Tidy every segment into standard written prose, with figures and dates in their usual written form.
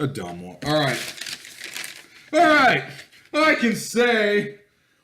A dumb one. Alright. I can say,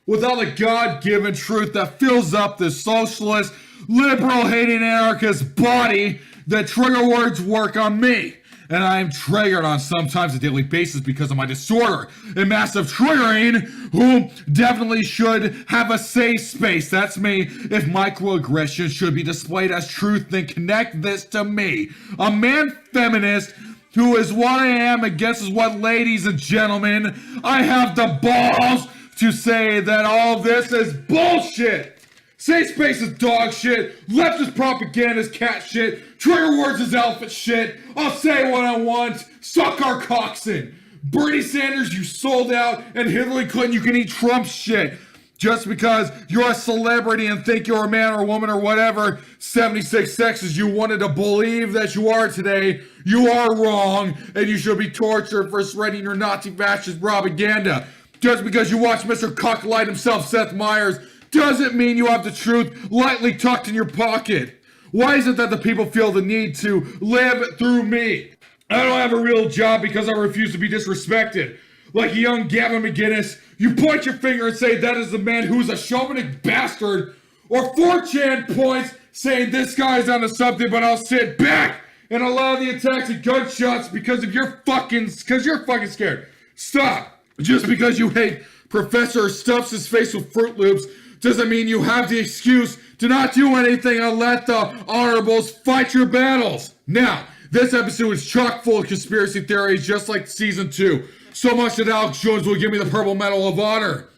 without the God-given truth that fills up this socialist, liberal-hating anarchist body, that trigger words work on me. And I am triggered on sometimes a daily basis because of my disorder and massive triggering, who definitely should have a safe space. That's me. If microaggressions should be displayed as truth, then connect this to me. A man feminist who is what I am and guesses what, ladies and gentlemen, I have the balls to say that all this is bullshit. Safe space is dog shit. Leftist propaganda is cat shit. Trigger words is elephant shit. I'll say what I want. Suck our cocks in. Bernie Sanders, you sold out. And Hillary Clinton, you can eat Trump shit. Just because you're a celebrity and think you're a man or a woman or whatever 76 sexes you wanted to believe that you are today, you are wrong. And you should be tortured for spreading your Nazi fascist propaganda. Just because you watch Mr. Cocklight himself, Seth Meyers, doesn't mean you have the truth lightly tucked in your pocket. Why is it that the people feel the need to live through me? I don't have a real job because I refuse to be disrespected. Like a young Gavin McGinnis, you point your finger and say that is the man who's a chauvinistic bastard, or 4chan points saying this guy's onto something, but I'll sit back and allow the attacks and gunshots because you're fucking scared. Stop. Just because you hate Professor stuffs his face with Fruit Loops doesn't mean you have the excuse to not do anything and let the honorables fight your battles. Now, this episode is chock full of conspiracy theories just like season 2. So much that Alex Jones will give me the Purple Medal of Honor.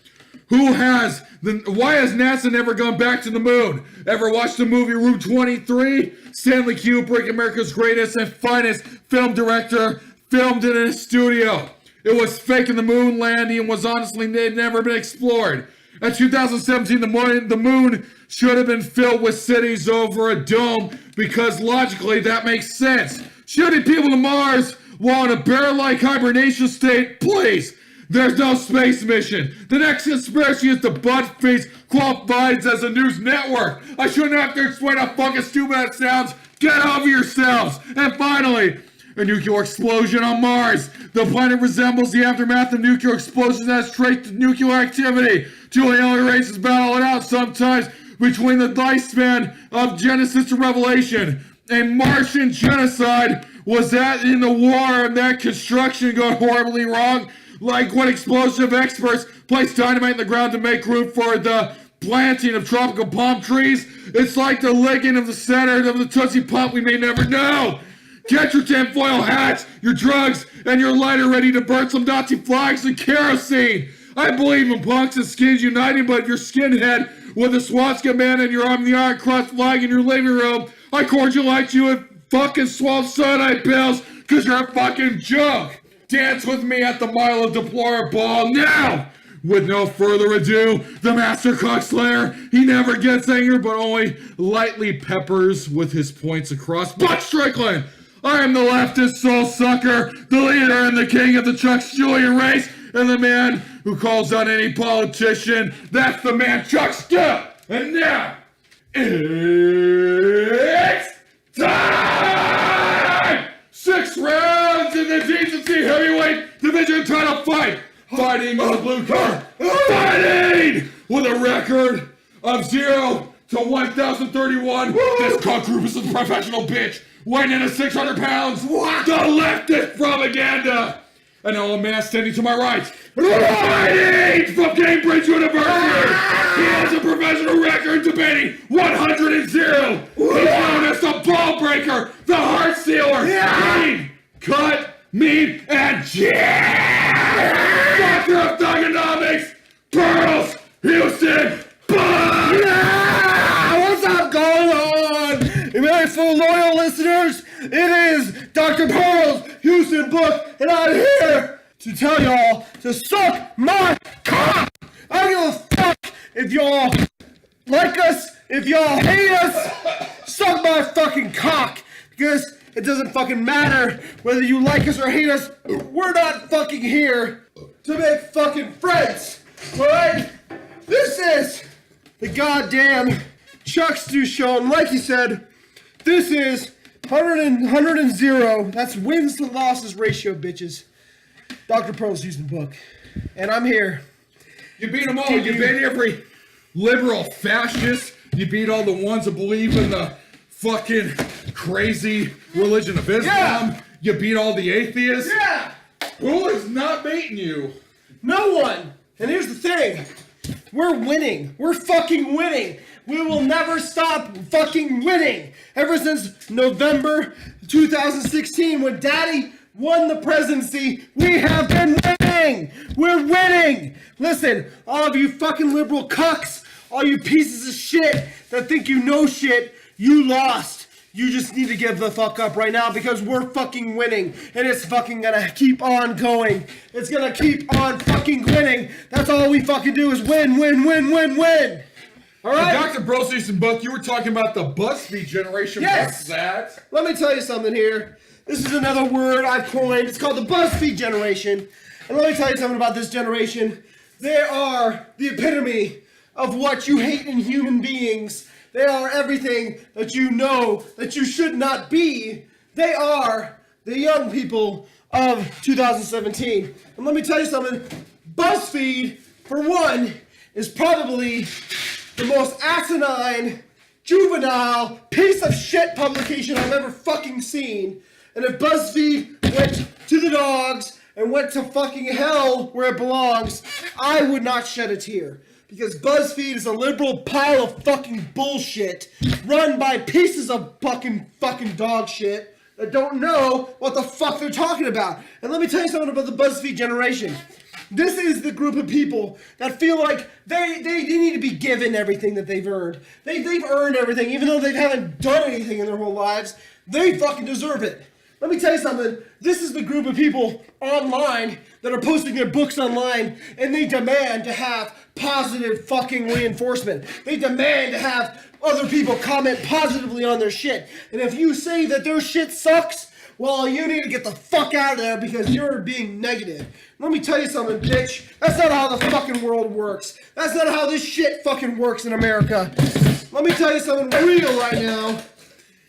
Why has NASA never gone back to the moon? Ever watched the movie Room 23? Stanley Kubrick, America's greatest and finest film director, filmed it in a studio. It was fake in the moon landing and was honestly never been explored. In 2017, the moon should have been filled with cities over a dome because logically that makes sense. Shooting people to Mars while in a bear-like hibernation state, please. There's no space mission. The next conspiracy is the Buzzfeed qualifies as a news network. I shouldn't have to explain how fucking stupid that sounds. Get over yourselves. And finally, a nuclear explosion on Mars. The planet resembles the aftermath of nuclear explosions as traits to nuclear activity. Two alien races battle it out sometimes between the lifespan of Genesis to Revelation. A Martian genocide was that in the war and that construction gone horribly wrong. Like when explosive experts place dynamite in the ground to make room for the planting of tropical palm trees. It's like the licking of the center of the Tootsie Pop we may never know. Get your tinfoil hats, your drugs, and your lighter ready to burn some Nazi flags and kerosene. I believe in punks and skins uniting, but if you're skinhead with a swastika man and you're on the Iron Cross flag in your living room, I cordialite you with fucking swamp cyanide pills, cause you're a fucking joke. Dance with me at the Mile of Deplorable now! With no further ado, the Master Cockslayer, he never gets angry, but only lightly peppers with his points across. Buck Strickland! I am the leftist soul sucker, the leader and the king of the Chuck Julian race, and the man who calls on any politician. That's the man Chuck Stu! And now, it's time! 6 rounds in the decency heavyweight division title fight. Fighting in the blue corner. Fighting with a record of 0 to 1,031. This cock group is a professional bitch. Weighing in at 600 pounds. What? The leftist propaganda. An old man standing to my right. Fighting from Cambridge University. He has a professional record debating 100 and 0. He's known as the ball breaker, the heart sealer. Lean, cut, meat, and jam. Doctor of Thugonomics, Pearls, Houston, What's up going on? For loyal listeners, it is Dr. Pearls, Houston Book, and I'm here to tell y'all to suck my cock. I don't give a fuck if y'all like us, if y'all hate us, suck my fucking cock. Because it doesn't fucking matter whether you like us or hate us. We're not fucking here to make fucking friends. Alright? This is the goddamn Chuckstu show. And like you said, this is 100 and 0. That's wins to losses ratio, bitches. Dr. Pearl's using the book. And I'm here. You beat them all. You beat every liberal fascist. You beat all the ones that believe in the fucking crazy religion of Islam. Yeah. You beat all the atheists. Yeah! Who is not beating you? No one! And here's the thing. We're winning. We're fucking winning. We will never stop fucking winning. Ever since November 2016 when Daddy won the presidency, we have been winning. We're winning. Listen, all of you fucking liberal cucks, all you pieces of shit that think you know shit, you lost. You just need to give the fuck up right now because we're fucking winning. And it's fucking gonna keep on going. It's gonna keep on fucking winning. That's all we fucking do is win, win, win, win, win. Alright? Dr. Brosey's book, you were talking about the Buzzfeed generation. Yes. What's that? Let me tell you something here. This is another word I've coined. It's called the Buzzfeed generation. And let me tell you something about this generation. They are the epitome of what you hate in human beings. They are everything that you know that you should not be. They are the young people of 2017. And let me tell you something. BuzzFeed, for one, is probably the most asinine, juvenile, piece of shit publication I've ever fucking seen. And if BuzzFeed went to the dogs and went to fucking hell where it belongs, I would not shed a tear. Because BuzzFeed is a liberal pile of fucking bullshit run by pieces of fucking dog shit that don't know what the fuck they're talking about. And let me tell you something about the BuzzFeed generation. This is the group of people that feel like they need to be given everything that they've earned. They've earned everything, even though they haven't done anything in their whole lives. They fucking deserve it. Let me tell you something. This is the group of people online that are posting their books online, and they demand to have positive fucking reinforcement. They demand to have other people comment positively on their shit. And if you say that their shit sucks, well, you need to get the fuck out of there because you're being negative. Let me tell you something, bitch. That's not how the fucking world works. That's not how this shit fucking works in America. Let me tell you something real right now.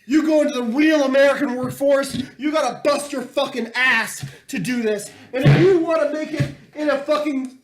You go into the real American workforce, you gotta bust your fucking ass to do this. And if you wanna make it in a fucking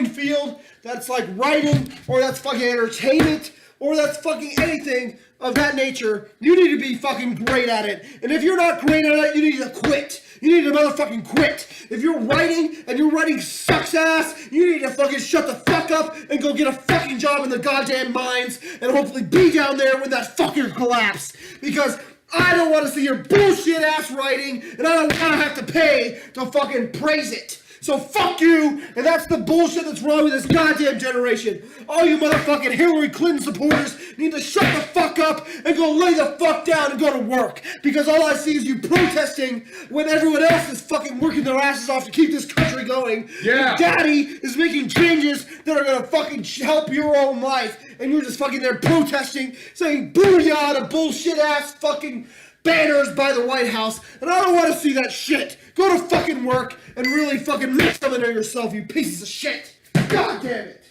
field that's like writing, or that's fucking entertainment, or that's fucking anything of that nature, you need to be fucking great at it. And if you're not great at it, you need to quit. You need to motherfucking quit. If you're writing and your writing sucks ass, you need to fucking shut the fuck up and go get a fucking job in the goddamn mines and hopefully be down there when that fucker collapse. Because I don't want to see your bullshit ass writing and I don't want to have to pay to fucking praise it. So fuck you, and that's the bullshit that's wrong with this goddamn generation. All you motherfucking Hillary Clinton supporters need to shut the fuck up and go lay the fuck down and go to work. Because all I see is you protesting when everyone else is fucking working their asses off to keep this country going. Yeah. And Daddy is making changes that are gonna fucking help your own life, and you're just fucking there protesting, saying booyah to bullshit ass fucking banners by the White House, and I don't want to see that shit. Go to fucking work and really fucking make something of yourself, you pieces of shit. God damn it.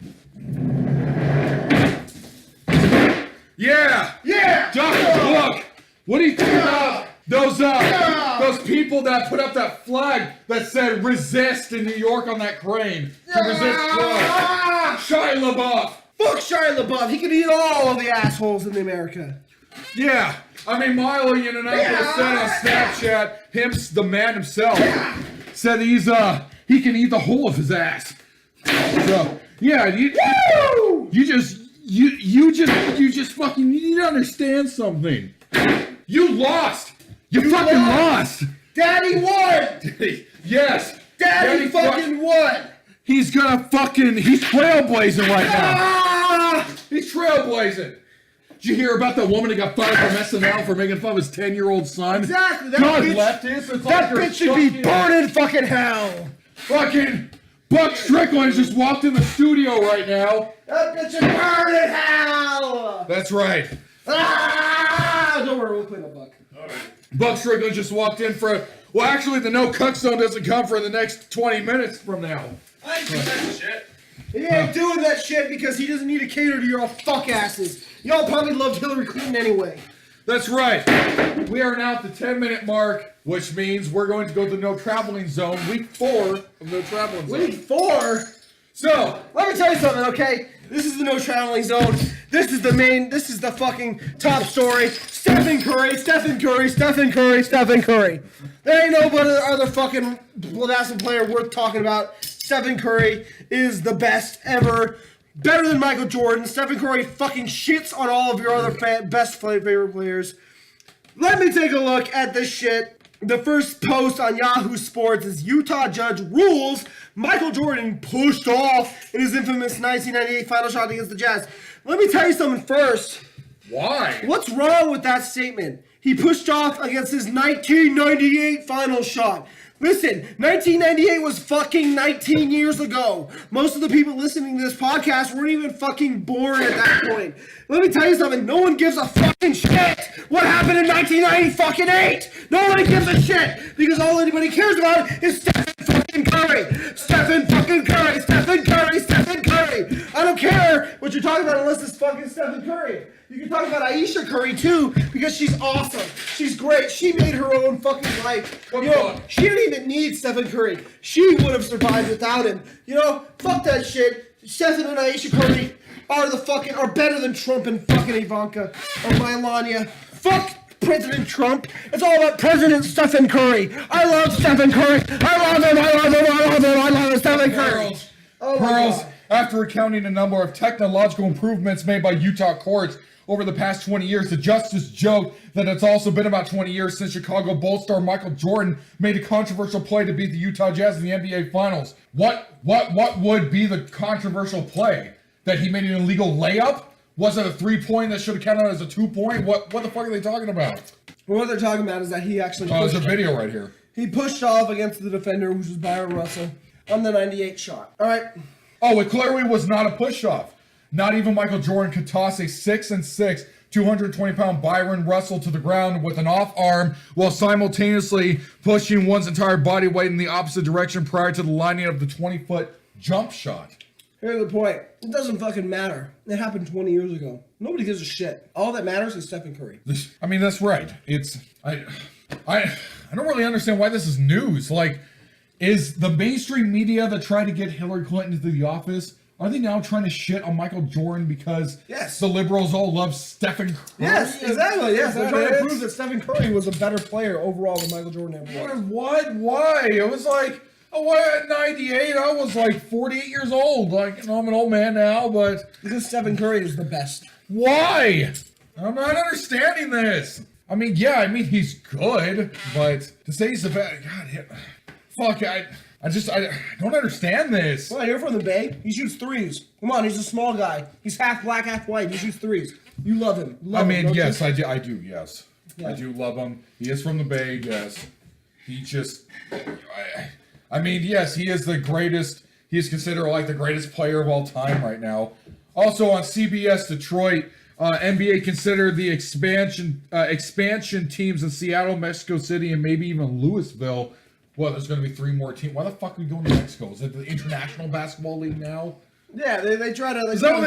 Yeah! Yeah! Doctor, look! What do you think about those people that put up that flag that said resist in New York on that crane? To resist what? Shia LaBeouf! Fuck Shia LaBeouf. He can eat all of the assholes in America. Yeah, I mean, Milo Yiannopoulos said on Snapchat, the man himself, said he can eat the whole of his ass. So, yeah, you just fucking need to understand something. You lost. You fucking lost. Daddy won. Yes. Daddy fucking won. He's trailblazing right now. He's trailblazing. Did you hear about that woman that got fired from SNL for making fun of his 10-year-old son? Exactly. God leftists. That bitch should be burned in fucking hell. Fucking Buck Strickland just walked in the studio right now. That bitch should burn in hell. That's right. Don't worry, we'll clean up Buck. All right. Buck Strickland just walked in for well, actually, the no cuck zone doesn't come for the next 20 minutes from now. I ain't doing that shit. He ain't doing that shit because he doesn't need to cater to your all fuck asses. Y'all probably loved Hillary Clinton anyway. That's right. We are now at the 10-minute mark, which means we're going to go to the no traveling zone, week 4 of no traveling zone. Week 4? So, let me tell you something, okay? This is the no traveling zone. This is the fucking top story. Stephen Curry. There ain't no other fucking basketball player worth talking about. Stephen Curry is the best ever. Better than Michael Jordan. Stephen Curry fucking shits on all of your other favorite players. Let me take a look at this shit. The first post on Yahoo Sports is Utah judge rules Michael Jordan pushed off in his infamous 1998 final shot against the Jazz. Let me tell you something first. Why? What's wrong with that statement? He pushed off against his 1998 final shot. Listen, 1998 was fucking 19 years ago. Most of the people listening to this podcast weren't even fucking born at that point. Let me tell you something. No one gives a fucking shit what happened in 1998. Nobody gives a shit because all anybody cares about is Stephen fucking Curry. Stephen fucking Curry. I don't care what you're talking about unless it's fucking Stephen Curry. You can talk about Aisha Curry too, because she's awesome. She's great. She made her own fucking life. She didn't even need Stephen Curry. She would have survived without him. Fuck that shit. Stephen and Aisha Curry are better than Trump and fucking Ivanka or Melania. Fuck President Trump. It's all about President Stephen Curry. I love Stephen Curry. I love Stephen Curry. Pearls, after recounting a number of technological improvements made by Utah courts over the past 20 years, the justice joked that it's also been about 20 years since Chicago Bulls star Michael Jordan made a controversial play to beat the Utah Jazz in the NBA Finals. What would be the controversial play? That he made an illegal layup? Was it a 3-point that should have counted as a 2-point? What the fuck are they talking about? Well, what they're talking about is that he actually there's a video right here. He pushed off against the defender, which was Byron Russell, on the 98 shot. All right. Oh, it clearly was not a push-off. Not even Michael Jordan could toss a 6'6", 220-pound Byron Russell to the ground with an off arm while simultaneously pushing one's entire body weight in the opposite direction prior to the lining of the 20-foot jump shot. Here's the point. It doesn't fucking matter. It happened 20 years ago. Nobody gives a shit. All that matters is Stephen Curry. I mean, that's right. I don't really understand why this is news. Like, is the mainstream media that tried to get Hillary Clinton into the office, are they now trying to shit on Michael Jordan because the liberals all love Stephen Curry? Yes, exactly. Yes, they're trying to prove that Stephen Curry was a better player overall than Michael Jordan ever was. What? Why? It was like, at 98, I was like 48 years old. Like, I'm an old man now, but... Because Stephen Curry is the best. Why? I'm not understanding this. I mean, he's good, but to say he's the best... God, fuck, I don't understand this. Well, you're from the Bay. He shoots threes. Come on, he's a small guy. He's half black, half white. He shoots threes. You love him. I do, yes. Yeah. I do love him. He is from the Bay, yes. He just... yes, he is the greatest. He is considered like the greatest player of all time right now. Also on CBS Detroit, NBA considered the expansion teams in Seattle, Mexico City, and maybe even Louisville. Well, there's going to be 3 more teams. Why the fuck are we going to Mexico? Is it the International Basketball League now? Yeah, they try to...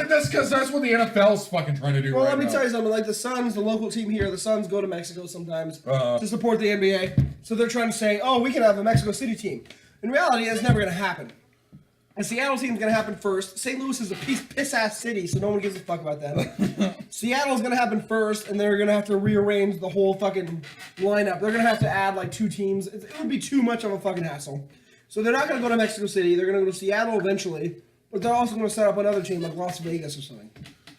That's because that's what the NFL's fucking trying to do right now. Well, let me tell you something. Like the Suns, the local team here, the Suns go to Mexico sometimes to support the NBA. So they're trying to say, we can have a Mexico City team. In reality, that's never going to happen. The Seattle team's going to happen first. St. Louis is a piss-ass city, so no one gives a fuck about that. Seattle's going to happen first, and they're going to have to rearrange the whole fucking lineup. They're going to have to add like 2 teams. It would be too much of a fucking hassle. So they're not going to go to Mexico City. They're going to go to Seattle eventually, but they're also going to set up another team like Las Vegas or something.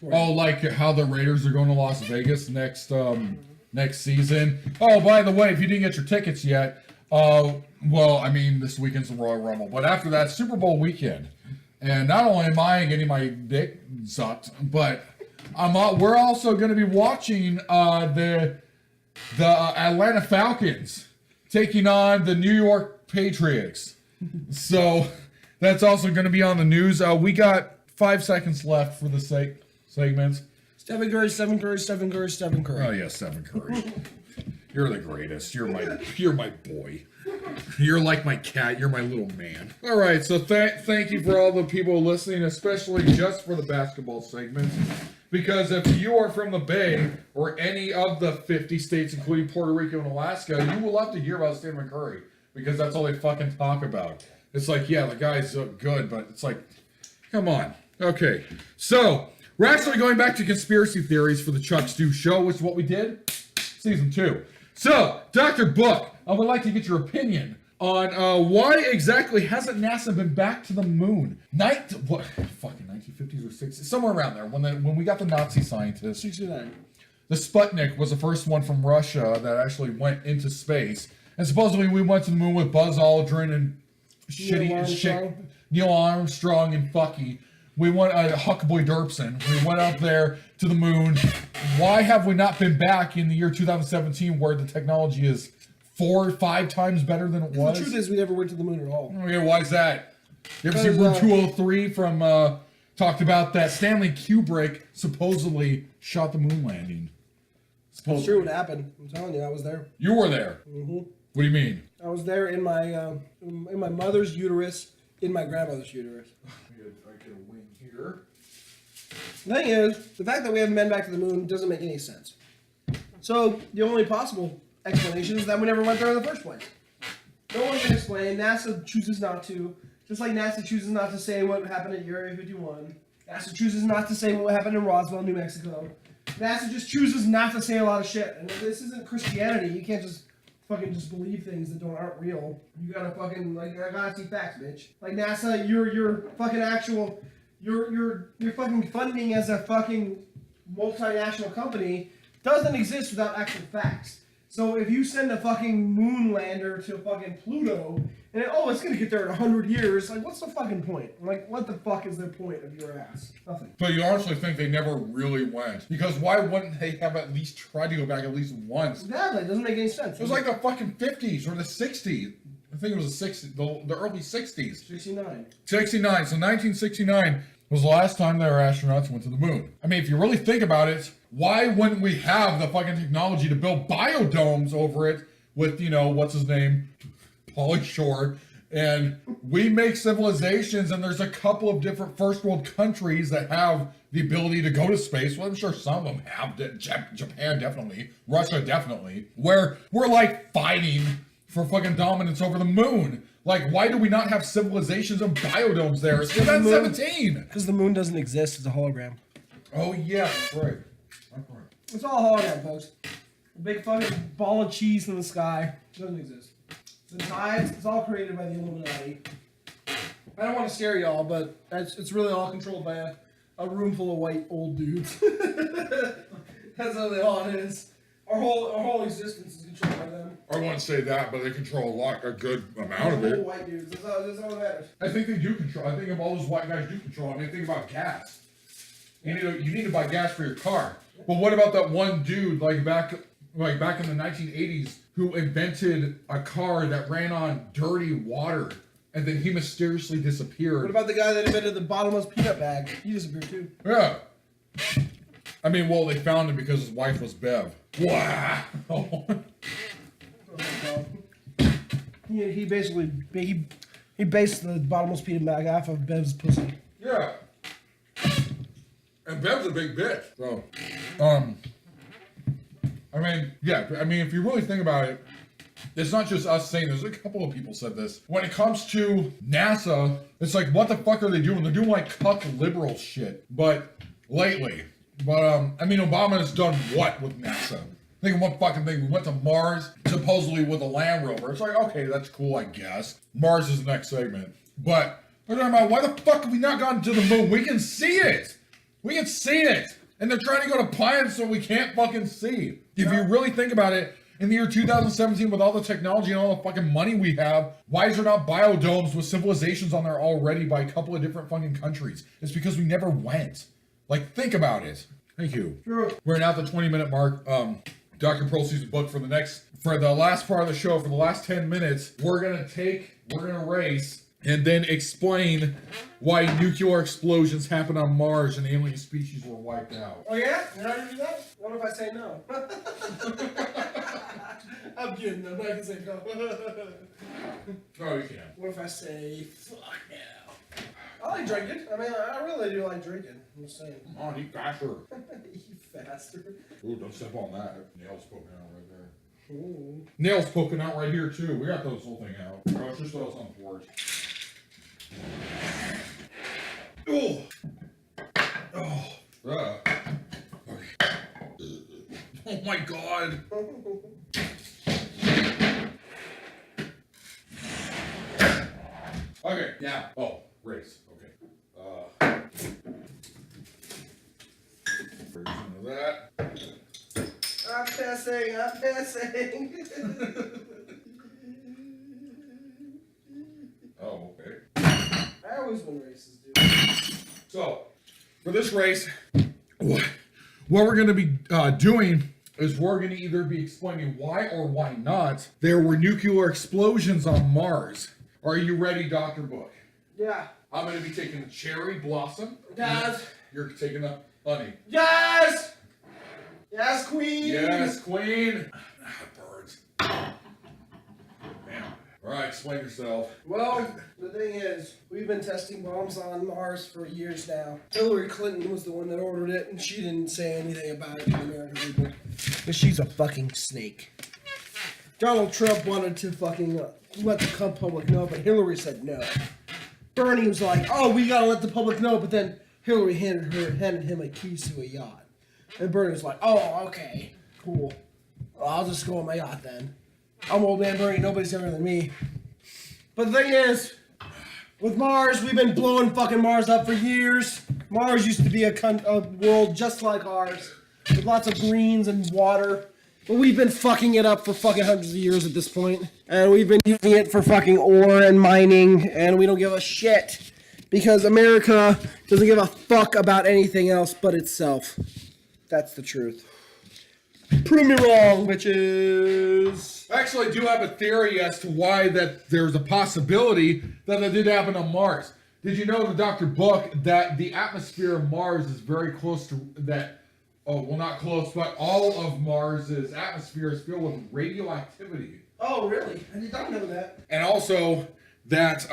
Like how the Raiders are going to Las Vegas next season. Oh, by the way, if you didn't get your tickets yet... this weekend's the Royal Rumble, but after that, Super Bowl weekend. And not only am I getting my dick sucked, but we're also going to be watching the Atlanta Falcons taking on the New York Patriots. So that's also going to be on the news. We got 5 seconds left for the segments. Stephen Curry. Oh yeah, Stephen Curry. You're the greatest. You're my boy. You're like my cat. You're my little man. All right. So thank you for all the people listening, especially just for the basketball segments, Because if you are from the Bay or any of the 50 states, including Puerto Rico and Alaska, you will have to hear about Stan McCurry. Because that's all they fucking talk about. It's like, yeah, the guy's good, but it's like, come on. Okay, so we're actually going back to conspiracy theories for the Chuck Stu Show, which is what we did, season 2. So, Dr. Book, I would like to get your opinion on why exactly hasn't NASA been back to the moon? Fucking 1950s or 60s, somewhere around there, when we got the Nazi scientists. 69. The Sputnik was the first one from Russia that actually went into space. And supposedly we went to the moon with Buzz Aldrin and Neil Armstrong and Fucky. We went Huckleberry Derpson. We went up there to the moon. Why have we not been back in the year 2017 where the technology is 4 or 5 times better than it was? The truth is we never went to the moon at all. Okay, why is that? You ever seen Room 203 from, talked about that Stanley Kubrick supposedly shot the moon landing? That's true, it happened. I'm telling you, I was there. You were there? Mm-hmm. What do you mean? I was there in my mother's uterus, in my grandmother's uterus. I get a wing here. The thing is, the fact that we haven't been back to the moon doesn't make any sense. So, the only possible explanation is that we never went there in the first place. No one can explain. NASA chooses not to. Just like NASA chooses not to say what happened at Area 51. NASA chooses not to say what happened in Roswell, New Mexico. NASA just chooses not to say a lot of shit. And this isn't Christianity. You can't just fucking just believe things that aren't real. You gotta fucking, I gotta see facts, bitch. Like NASA, you're fucking actual, you're fucking funding as a fucking multinational company doesn't exist without actual facts. So if you send a fucking moon lander to fucking Pluto, and it's gonna get there in 100 years, like what's the fucking point? Like what the fuck is the point of your ass? Nothing. But you honestly think they never really went? Because why wouldn't they have at least tried to go back at least once? Exactly, it doesn't make any sense. It was like the fucking 50s or the 60s. I think it was the 60s, the early 60s. 69. 69, so 1969 was the last time that our astronauts went to the moon. I mean, if you really think about it, why wouldn't we have the fucking technology to build biodomes over it with, what's his name? Pauly Shore. And we make civilizations, and there's a couple of different first world countries that have the ability to go to space. Well, I'm sure some of them have. Japan definitely. Russia definitely. Where we're like fighting for fucking dominance over the moon. Like, why do we not have civilizations and biodomes there? It's 2017. Because the moon doesn't exist. It's a hologram. Oh, yeah, that's right. It's all a hologram, folks. A big fucking ball of cheese in the sky. It doesn't exist. The tides, it's all created by the Illuminati. I don't want to scare y'all, but it's really all controlled by a room full of white old dudes. That's really all it is. Our whole existence is controlled by them. I wouldn't say that, but they control a good amount of it. White dudes. That's all that matters. I think they do control. I think if all those white guys do control, I mean, think about gas. You need to buy gas for your car. But what about that one dude, back in the 1980s, who invented a car that ran on dirty water, and then he mysteriously disappeared? What about the guy that invented the bottomless peanut bag? He disappeared too. Yeah. I mean, well, they found him because his wife was Bev. Wow. He basically he based the bottomless peanut bag off of Bev's pussy. Yeah. And Bev's a big bitch. So, if you really think about it, it's not just us saying this. A couple of people said this. When it comes to NASA, it's like, what the fuck are they doing? They're doing like cuck liberal shit. But lately, Obama has done what with NASA? Think of one fucking thing. We went to Mars, supposedly with a Land Rover. It's like, okay, that's cool, I guess. Mars is the next segment. But we're talking about, why the fuck have we not gotten to the moon? We can see it. We can see it. And they're trying to go to planets so we can't fucking see. If you really think about it, in the year 2017, with all the technology and all the fucking money we have, why is there not biodomes with civilizations on there already by a couple of different fucking countries? It's because we never went. Like, think about it. Thank you. Sure. We're now at the 20-minute mark. Dr. Pearl sees the book for the last part of the show, for the last 10 minutes, we're gonna race and then explain why nuclear explosions happen on Mars and alien species were wiped out. Oh yeah? You're not gonna do that? What if I say no? I'm kidding, I'm not gonna say no. No, you can't. What if I say fuck no? I like drinking. I mean, I really do like drinking. I'm just saying. Come on, eat faster. Eat faster. Ooh, don't step on that. Nails poking out right there. Ooh. Nails poking out right here, too. We got those whole thing out. Oh, it's just those on the porch. Oh. Oh. Okay. Oh my God. Okay, yeah. Oh, race. Okay. Version of that. I'm pissing. Oh, okay. I always win races, dude. So, for this race, what we're going to be doing is we're going to either be explaining why or why not there were nuclear explosions on Mars. Are you ready, Dr. Book? Yeah. I'm going to be taking the cherry blossom. Yes. You're taking the honey. Yes! Yes, queen! Yes, queen! Birds. Man. All right, explain yourself. Well, the thing is, we've been testing bombs on Mars for years now. Hillary Clinton was the one that ordered it, and she didn't say anything about it to the American people. But she's a fucking snake. Donald Trump wanted to fucking let the public know, but Hillary said no. Bernie was like, oh, we gotta let the public know, but then Hillary handed him a keys to a yacht. And Bernie was like, oh, okay, cool. Well, I'll just go on my yacht then. I'm old man Bernie, nobody's younger than me. But the thing is, with Mars, we've been blowing fucking Mars up for years. Mars used to be a world just like ours, with lots of greens and water. But we've been fucking it up for fucking hundreds of years at this point. And we've been using it for fucking ore and mining, and we don't give a shit. Because America doesn't give a fuck about anything else but itself. That's the truth. Prove me wrong, bitches. Actually, I do have a theory as to why that there's a possibility that it did happen on Mars. Did you know, the Dr. Book, that the atmosphere of Mars is very close to that? Oh, well, not close, but all of Mars's atmosphere is filled with radioactivity. Oh, really? I did not know that. And also that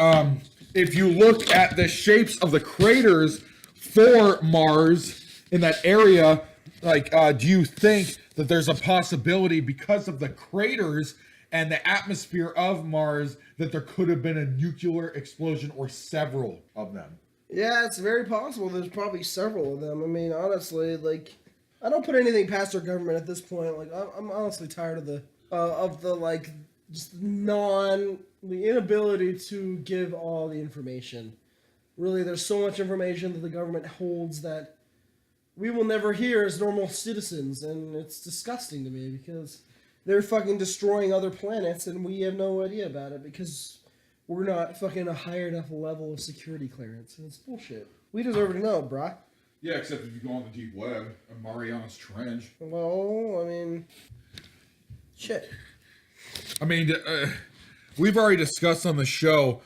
if you look at the shapes of the craters for Mars in that area, like, do you think that there's a possibility because of the craters and the atmosphere of Mars that there could have been a nuclear explosion or several of them? Yeah, it's very possible. There's probably several of them. I mean, honestly, like, I don't put anything past our government at this point. Like, I'm honestly tired of the like, just the inability to give all the information. Really, there's so much information that the government holds that we will never hear as normal citizens, and it's disgusting to me because they're fucking destroying other planets and we have no idea about it because we're not fucking a higher enough level of security clearance, and it's bullshit. We deserve to know, brah. Yeah, except if you go on the deep web, Mariana's Trench. Well, I mean, shit. I mean, we've already discussed on the show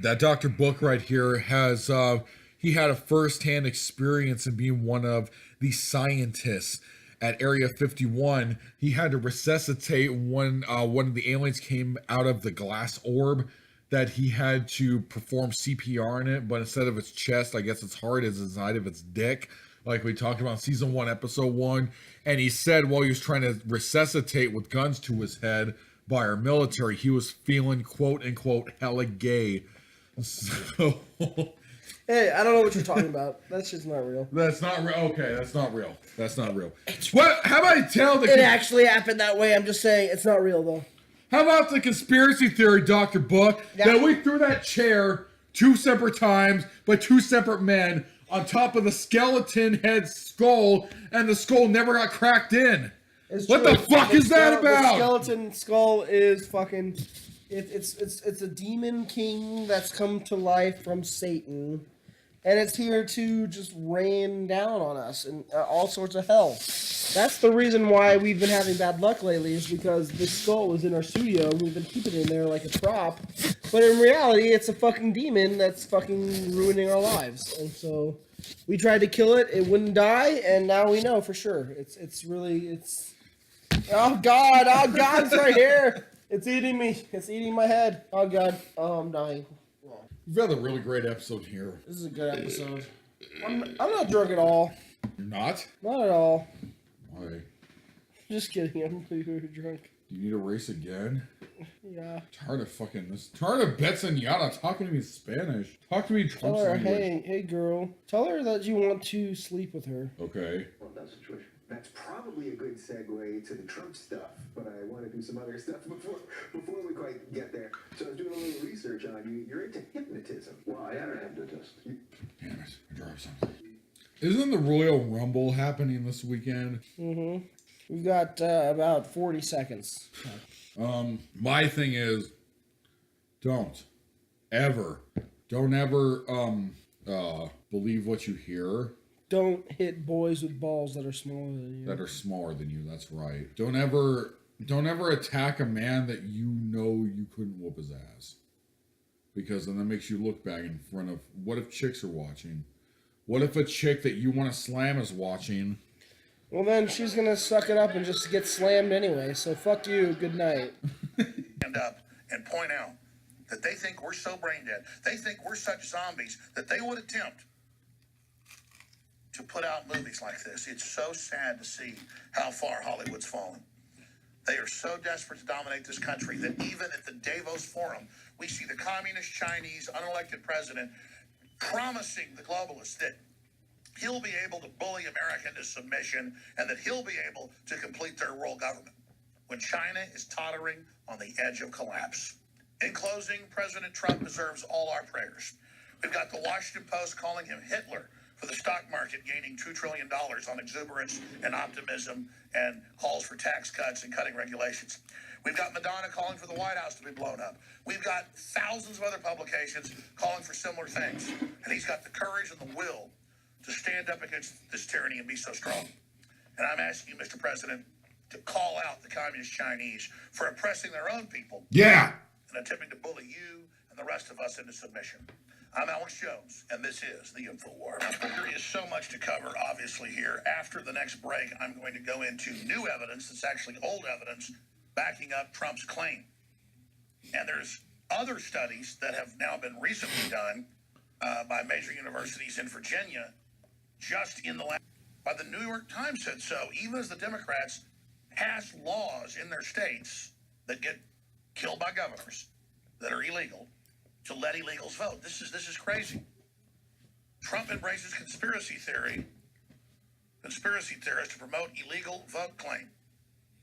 that Dr. Book right here has, he had a first-hand experience in being one of the scientists at Area 51. He had to resuscitate when one of the aliens came out of the glass orb, that he had to perform CPR on it, but instead of its chest, I guess its heart is inside of its dick, like we talked about in season 1, episode 1. And he said while he was trying to resuscitate with guns to his head by our military, he was feeling, quote unquote, hella gay. So Hey, I don't know what you're talking about. That shit's not real. that's not real. Okay, that's not real. That's not real. What? How about I tell the? It actually happened that way. I'm just saying it's not real though. How about the conspiracy theory, Dr. Book, that we threw that chair 2 separate times by 2 separate men on top of the skeleton head skull, and the skull never got cracked in? What the fuck is that about? The skeleton skull is fucking. It's a demon king that's come to life from Satan, and it's here to just rain down on us and all sorts of hell. That's the reason why we've been having bad luck lately, is because this skull was in our studio and we've been keeping it in there like a prop. But in reality, it's a fucking demon that's fucking ruining our lives. And so we tried to kill it, it wouldn't die, and now we know for sure. It's really. Oh God, it's right here. It's eating me. It's eating my head. Oh God. Oh, I'm dying. We've had a really great episode here. This is a good episode. I'm not drunk at all. You're not? Not at all. Why? Just kidding. I'm pretty drunk. Do you need a race again? Yeah. Tired of Bets and Yada talking to me in Spanish. Talk to me in Tell Trump's her, language. hey girl. Tell her that you want to sleep with her. Okay. Well, that's the situation. That's probably a good segue to the Trump stuff, but I want to do some other stuff before we quite get there. So I was doing a little research on you. You're into hypnotism. Well, I am a hypnotist. Damn it. I dropped something. Isn't the Royal Rumble happening this weekend? Mm-hmm. We've got about 40 seconds. My thing is, don't ever believe what you hear. Don't hit boys with balls that are smaller than you. That's right. Don't ever attack a man that you know you couldn't whoop his ass. Because then that makes you look back in front of, what if chicks are watching? What if a chick that you want to slam is watching? Well, then she's going to suck it up and just get slammed anyway. So fuck you. Good night. Stand up and point out that they think we're so brain dead. They think we're such zombies that they would attempt to put out movies like this. It's so sad to see how far Hollywood's fallen. They are so desperate to dominate this country that even at the Davos Forum, we see the communist Chinese unelected president promising the globalists that he'll be able to bully America into submission and that he'll be able to complete their world government when China is tottering on the edge of collapse. In closing, President Trump deserves all our prayers. We've got the Washington Post calling him Hitler for the stock market gaining $2 trillion on exuberance and optimism and calls for tax cuts and cutting regulations. We've got Madonna calling for the White House to be blown up. We've got thousands of other publications calling for similar things. And he's got the courage and the will to stand up against this tyranny and be so strong. And I'm asking you, Mr. President, to call out the communist Chinese for oppressing their own people. Yeah. And attempting to bully you and the rest of us into submission. I'm Alex Jones, and this is the Infowars. There is so much to cover, obviously, here. After the next break, I'm going to go into new evidence that's actually old evidence backing up Trump's claim. And there's other studies that have now been recently done by major universities in Virginia, just in the last... By the New York Times said so, even as the Democrats pass laws in their states that get killed by governors that are illegal, to let illegals vote. This is crazy. Trump embraces conspiracy theorists to promote illegal vote claim.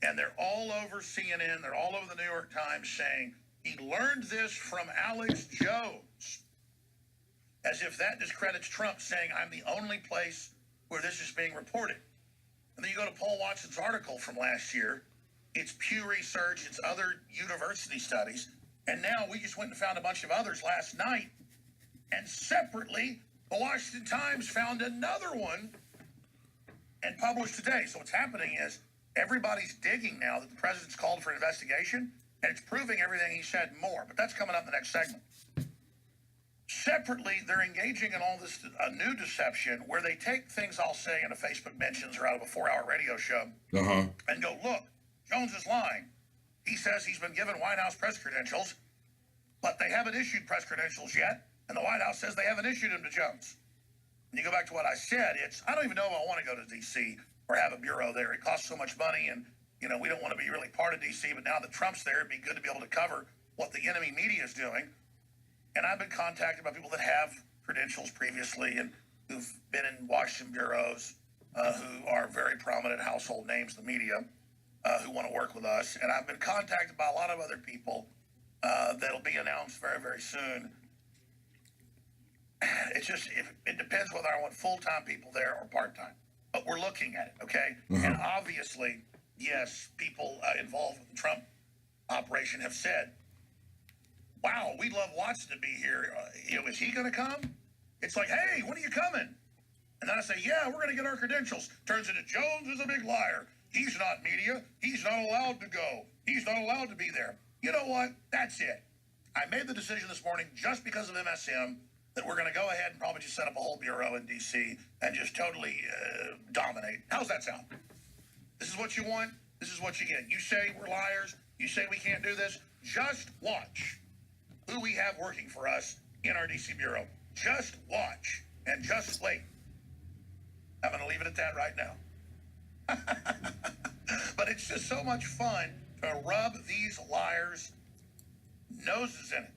And they're all over CNN, they're all over the New York Times saying he learned this from Alex Jones. As if that discredits Trump, saying I'm the only place where this is being reported. And then you go to Paul Watson's article from last year. It's Pew Research, it's other university studies. And now we just went and found a bunch of others last night. And separately, the Washington Times found another one and published today. So what's happening is everybody's digging now that the president's called for an investigation, and it's proving everything he said more. But that's coming up in the next segment. Separately, they're engaging in all this a new deception where they take things I'll say in a Facebook mentions or out of a 4-hour radio show and go, look, Jones is lying. He says he's been given White House press credentials, but they haven't issued press credentials yet, and the White House says they haven't issued them to Jones. And you go back to what I said, I don't even know if I want to go to D.C. or have a bureau there. It costs so much money, and, we don't want to be really part of D.C., but now that Trump's there, it'd be good to be able to cover what the enemy media is doing. And I've been contacted by people that have credentials previously and who've been in Washington bureaus, who are very prominent household names in the media, who want to work with us. And I've been contacted by a lot of other people that'll be announced very, very soon. It depends whether I want full-time people there or part-time. But we're looking at it, okay? And obviously, yes, people involved with the Trump operation have said, wow, we'd love Watson to be here. Is he going to come? It's like, hey, when are you coming? And then I say, yeah, we're going to get our credentials. Turns into Jones is a big liar. He's not media. He's not allowed to go. He's not allowed to be there. You know what? That's it. I made the decision this morning just because of MSM that we're going to go ahead and probably just set up a whole bureau in D.C. and just totally dominate. How's that sound? This is what you want. This is what you get. You say we're liars. You say we can't do this. Just watch who we have working for us in our DC Bureau. Just watch and just wait. I'm going to leave it at that right now. But it's just so much fun to rub these liars' noses in it.